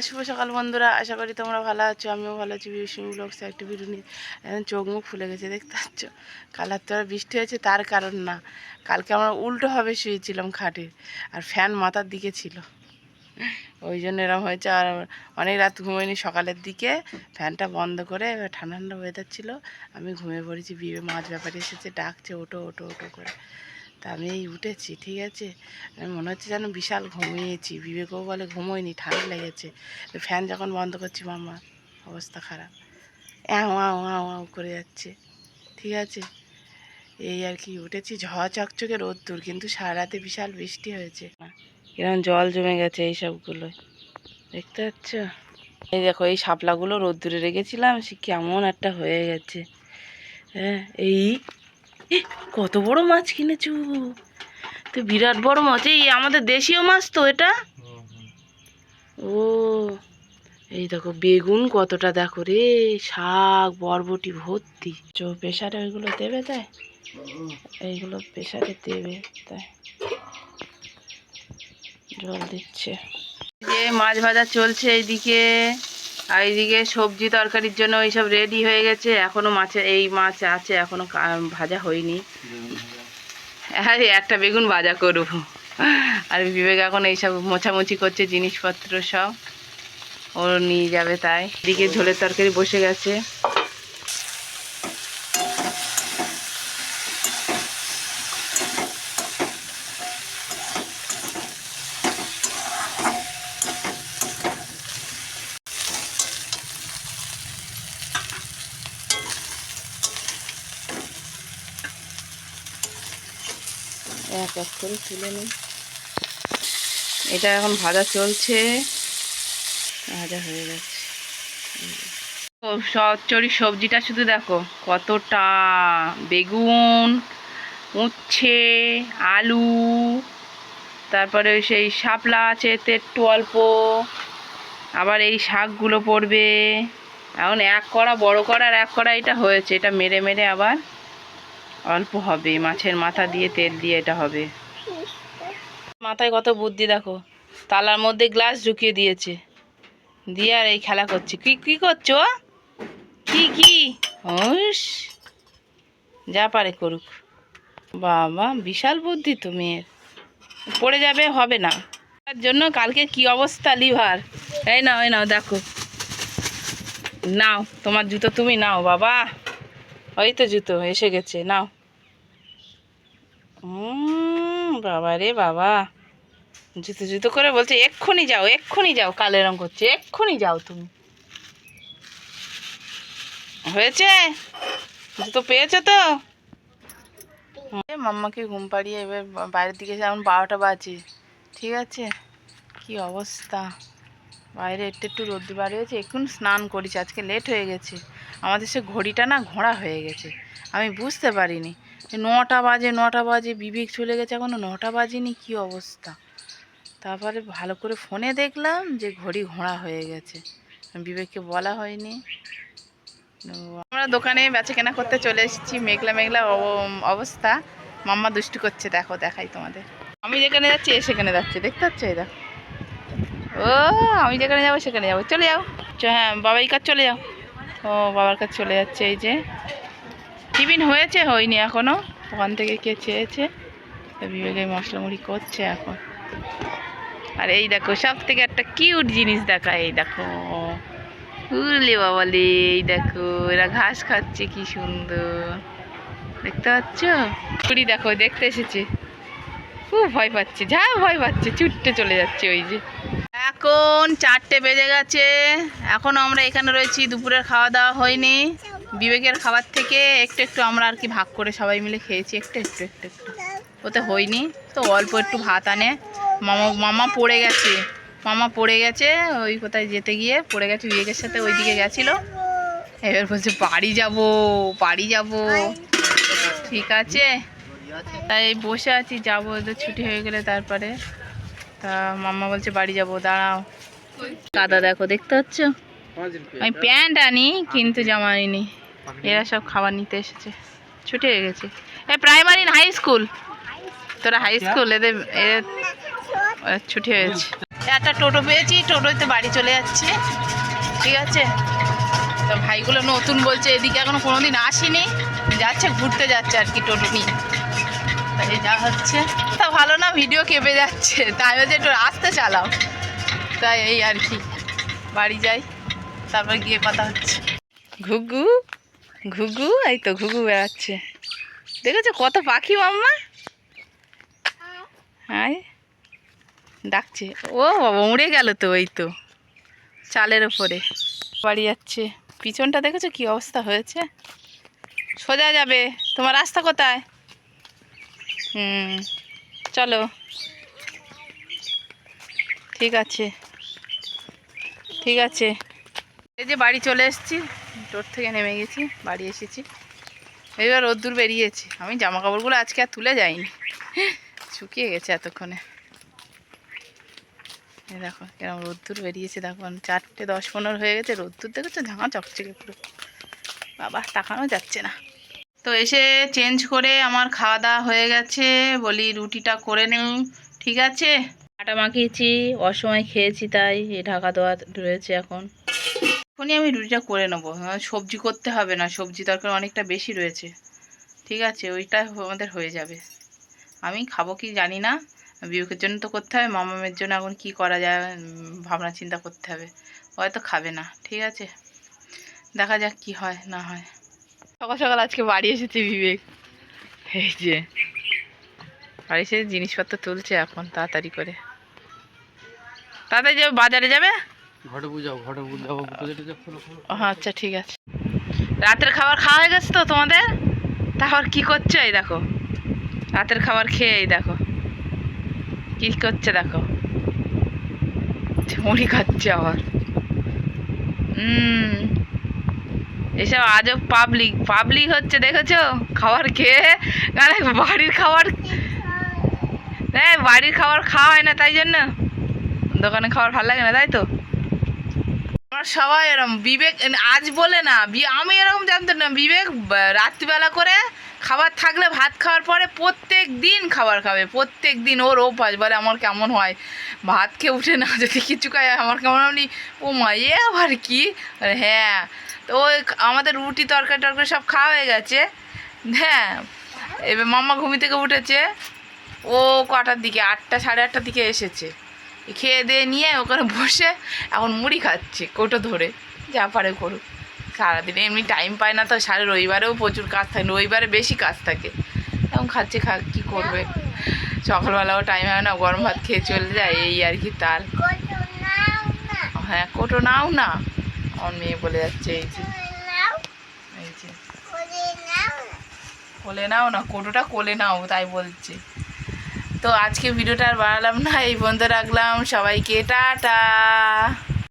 শুভ সকাল বন্ধুরা, আশা করি তোমরা ভালো আছো। আমিও ভালো আছি। বিষ্ণু ব্লগসে একটা ভিডিও নিয়ে এখন চোখ মুখ ফুলে গেছে, দেখতে পাচ্ছ। কালার তো আর বৃষ্টি হয়েছে তার কারণ না, কালকে আমরা উল্টোভাবে শুয়েছিলাম খাটে, আর ফ্যান মাথার দিকে ছিল, ওই জন্য এরকম হয়েছে। আর অনেক রাত ঘুমোয়নি, সকালের দিকে ফ্যানটা বন্ধ করে ঠান্ডা ঠান্ডা ওয়েদার ছিল, আমি ঘুমিয়ে পড়েছি। বিবে মাছ ব্যাপারে এসেছে, ডাকছে ওটো ওটো ওটো করে, তা আমি এই উঠেছি। ঠিক আছে, আমি মনে হচ্ছে যেন বিশাল ঘুমিয়েছি। বিবেকও বলে ঘুমোয়নি, ঠান্ডা লেগেছে। ফ্যান যখন বন্ধ করছি মামা অবস্থা খারাপ, অ্যাও আও আও আও করে যাচ্ছে। ঠিক আছে, এই আর কি উঠেছি। ঝড় চকচকে রোদ্দুর, কিন্তু সারা রাতে বিশাল বৃষ্টি হয়েছে। এরকম জল জমে গেছে এই সবগুলো, দেখতে পাচ্ছ। এই দেখো, এই শাপলাগুলো রোদ্দুরে রেখেছিলাম, সে কেমন একটা হয়ে গেছে। হ্যাঁ, এই কত বড় মাছ কিনেছো তো, বিরাট বড় মাছ। এই আমাদের দেশীয় মাছ তো এটা। ও, এই দেখো বেগুন কতটা, দেখো রে, শাক বরবটি ভর্তি। প্রেসারে ওইগুলো দেবে, তাই এইগুলো প্রেসারে দেবে, তাই জল দিচ্ছে। যে মাছ ভাজা চলছে এইদিকে, আর এইদিকে সবজি তরকারির জন্য এইসব রেডি হয়ে গেছে। এখনো মাছে, এই মাছ আছে এখনো ভাজা হয়নি। হ্যাঁ, একটা বেগুন ভাজা করবো। আর বিবেক এখন এইসব মোছামুছি করছে, জিনিসপত্র সব ও নিয়ে যাবে, তাই এদিকে ঝোলের তরকারি বসে গেছে। এক এক করে তুলে নিই। এটা এখন ভাজা চলছে, ভাজা হয়ে গেছে। চচ্চড়ি সবজিটা শুধু দেখো কতটা, বেগুন, উচ্ছে, আলু, তারপরে সেই শাপলা আছে এতে একটু অল্প, আবার এই শাকগুলো পড়বে। এখন এক কড়া বড় কড়ার এক কড়া এটা হয়েছে, এটা মেরে মেরে আবার অল্প হবে। মাছের মাথা দিয়ে তেল দিয়ে এটা হবে। মাথায় কত বুদ্ধি দেখো, তালার মধ্যে গ্লাস ঢুকিয়ে দিয়েছে, দিয়ে আর এই খেলা করছে। কি কি করছো, কি কি হুস, যা পারে করুক। বাবা, বিশাল বুদ্ধি তো মেয়ের, পড়ে যাবে, হবে না। তার জন্য কালকে কি অবস্থা লিভার। এই নাও, এই নাও, দেখো নাও, তোমার জুতো তুমি নাও বাবা, ওই তো জুতো এসে গেছে, নাও। বাবা রে বাবা, জুতো জুতো করে বলছে এক্ষুনি যাও, এক্ষুনি যাও, কালো রঙ করছে, এক্ষুনি যাও তুমি। হয়েছে, জুতো পেয়েছো তো। মাম্মাকে ঘুম পাড়িয়ে এবার বাইরের দিকে, যেমন 12টা বাজে। ঠিক আছে, কি অবস্থা বাইরে, একটু একটু রোদ্দুর বার হয়েছে। এখন স্নান করেছি, আজকে লেট হয়ে গেছে। আমাদের সে ঘড়িটা না ঘোড়া হয়ে গেছে, আমি বুঝতে পারিনি। 9টা বাজে, 9টা বাজে, বিবেক চলে গেছে, এখনও 9টা বাজেনি, কি অবস্থা। তারপরে ভালো করে ফোনে দেখলাম যে ঘড়ি ঘোড়া হয়ে গেছে, বিবেককে বলা হয়নি। আমরা দোকানে বেচা কেনা করতে চলে এসেছি, মেঘলা মেঘলা অবস্থা। মাম্মা দুষ্টু করছে, দেখো দেখাই তোমাদের। আমি যেখানে যাচ্ছি সেখানে যাচ্ছে, দেখতে পাচ্ছ। এই দেখো, ও আমি যেখানে যাবো সেখানে যাবো, চলে যাও। হ্যাঁ, বাবাই কাজ চলে যাও। ও বাবার কাছে চলে যাচ্ছে। এই যে টিফিন হয়েছে, হয়নি এখনো, ওখান থেকে কে চেয়েছে, বিবেকে মশলা মুড়ি করছে এখন। আর এই দেখো, সব থেকে একটা কিউট জিনিস দেখা, এই দেখো, উরলে বাবালে, এই দেখো এরা ঘাস খাচ্ছে, কি সুন্দর দেখতে পাচ্ছ। কুড়ি দেখো দেখতে এসেছে, খুব ভয় পাচ্ছে, যা ভয় পাচ্ছে, ছুটতে চলে যাচ্ছে। ওই যে এখন 4টে বেজে গেছে, এখনও আমরা এখানে রয়েছি, দুপুরের খাওয়া দাওয়া হয়নি। বিবেকের খাবার থেকে একটু একটু আমরা আর কি ভাগ করে সবাই মিলে খেয়েছি, একটু একটু একটু একটু, ওতে হয়নি তো, অল্প একটু ভাত আনে। মামা পড়ে গেছে, মামা পড়ে গেছে, ওই কোথায় যেতে গিয়ে পড়ে গেছে, বিবেকের সাথে ওই দিকে গেছিলো। এবার বলছে বাড়ি যাব, বাড়ি যাব। ঠিক আছে, তাই বসে আছি, যাবো ওদের ছুটি হয়ে গেলে তারপরে। তা মাম্মা বলছে বাড়ি যাব, দাঁড়াও। কাদা দেখো, দেখতে পাচ্ছ। আমি প্যান্ট আনি কিন্তু জামা আনিনি, এরা সব খাবার নিতে এসেছে, ছুটি হয়ে গেছে। এই প্রাইমারি হাই স্কুল, তোরা হাই স্কুল, এদের ছুটি হয়েছে। একটা টোটো পেয়েছি, টোটোতে বাড়ি চলে যাচ্ছে। ঠিক আছে, তো ভাইগুলো নতুন বলছে, এদিকে এখনো কোনোদিন আসেনি, যাচ্ছে ঘুরতে যাচ্ছে আর কি টোটো নিয়ে। তাই যা হচ্ছে তা ভালো না, ভিডিও কেঁপে যাচ্ছে, তাই হচ্ছে একটু আস্তে চালাও। তাই এই আর কি, বাড়ি যাই, তারপর গিয়ে কথা হচ্ছে। ঘুঘু ঘুঘু, এই তো ঘুঘু বেড়াচ্ছে, দেখেছো কত পাখি মাম্মা। হ্যাঁ ডাকছে, ও বাবা উড়ে গেল তো, ওই তো চালের ওপরে বাড়ি যাচ্ছে। পিছনটা দেখেছো কি অবস্থা হয়েছে, সোজা যাবে। তোমার রাস্তা কোথায়? চলো, ঠিক আছে ঠিক আছে। এই যে বাড়ি চলে এসেছি, টোট থেকে নেমে গেছি, বাড়ি এসেছি। এইবার রোদ্দুর বেরিয়েছে, আমি জামা কাপড়গুলো আজকে আর তুলে যাইনি, শুকিয়ে গেছে এতক্ষণে। এই দেখো এরকম রোদ্দুর বেরিয়েছে, দেখো 4:10-15 হয়ে গেছে, রোদ্দুর দেখেছো ঝাঙা চকচকে পুরো, বাবা তাকানো যাচ্ছে না। তো এসে চেঞ্জ করে আমার খাওয়া দাওয়া হয়ে গেছে, বলি রুটিটা করে নেই। ঠিক আছে, আটা মাখিয়েছি, অসময় খেয়েছি, তাই এই ঢাকা দেওয়া রয়েছে। এখনই আমি রুটিটা করে নেবো, সবজি করতে হবে না, সবজি তরকারি অনেকটা বেশি রয়েছে। ঠিক আছে, ওইটা আমাদের হয়ে যাবে। আমি খাবো কি জানি না, বিবেকের জন্য তো করতে হবে, মামামের জন্য এখন কি করা যায় ভাবনা চিন্তা করতে হবে, হয়তো খাবে না। ঠিক আছে, দেখা যাক কি হয় না হয়। সকাল সকাল আজকে বাড়ি এসেছে বিবেক, এই যে বাড়ি এসে জিনিসপত্র তুলছে এখন, তাড়াতাড়ি করে। তাড়াতাড়ি যাবে, বাজারে যাবে, ঘটে বুঝাও, ঘটে বুঝাও। আচ্ছা ঠিক আছে। রাতের খাবার খাওয়া হয়ে গেছে তো তোমাদের, তারপর কি করছো? এই দেখো রাতের খাবার খেয়ে এই দেখো কি করছে, দেখো মুড়ি খাচ্ছে আবার। এসব আজব পাবলিক পাবলিক হচ্ছে, দেখেছো খাবার খেয়ে। মানে বাড়ির খাবার, হ্যাঁ বাড়ির খাবার খাওয়া হয় না, তাই জন্য দোকানে খাবার ভালো লাগে না, তাই তো। আমার সবাই এরকম, বিবেক আজ বলে না, আমি এরকম জানতাম না। বিবেক রাত্রিবেলা করে খাবার থাকলে ভাত খাওয়ার পরে প্রত্যেক দিন খাবার খাবে, প্রত্যেক দিন ওর অভ্যাস। বলে আমার কেমন হয় ভাত খেয়ে উঠে না যদি কিছু খায়, আমার কেমন আপনি ও মা এ আবার কি। হ্যাঁ, তো ওই আমাদের রুটি তরকারি টরকারি সব খাওয়া হয়ে গেছে। হ্যাঁ, এবার মাম্মা ঘুমি থেকে উঠেছে, ও কটার দিকে 8টা 8:30টার দিকে এসেছে, খেয়ে দিয়ে নিয়ে ওখানে বসে এখন মুড়ি খাচ্ছে কোটো ধরে, যা পারে করুক। সারাদিনে এমনি টাইম পায় না তো, রবিবারেও প্রচুর কাজ থাকে, রবিবারে বেশি কাজ থাকে, এখন খাচ্ছে, কী করবে। সকালবেলাও টাইম হয় না, গরম ভাত খেয়ে চলে যায়, এই আর কি তার। হ্যাঁ কোটো নাও না, আমার মেয়ে বলে যাচ্ছে, এই যে এই যে কোলে নাও না, কোটোটা কোলে নাও, তাই বলছে। তো আজকে ভিডিওটা আর বাড়ালাম না, এই পর্যন্ত রাখলাম, সবাইকে টাটা।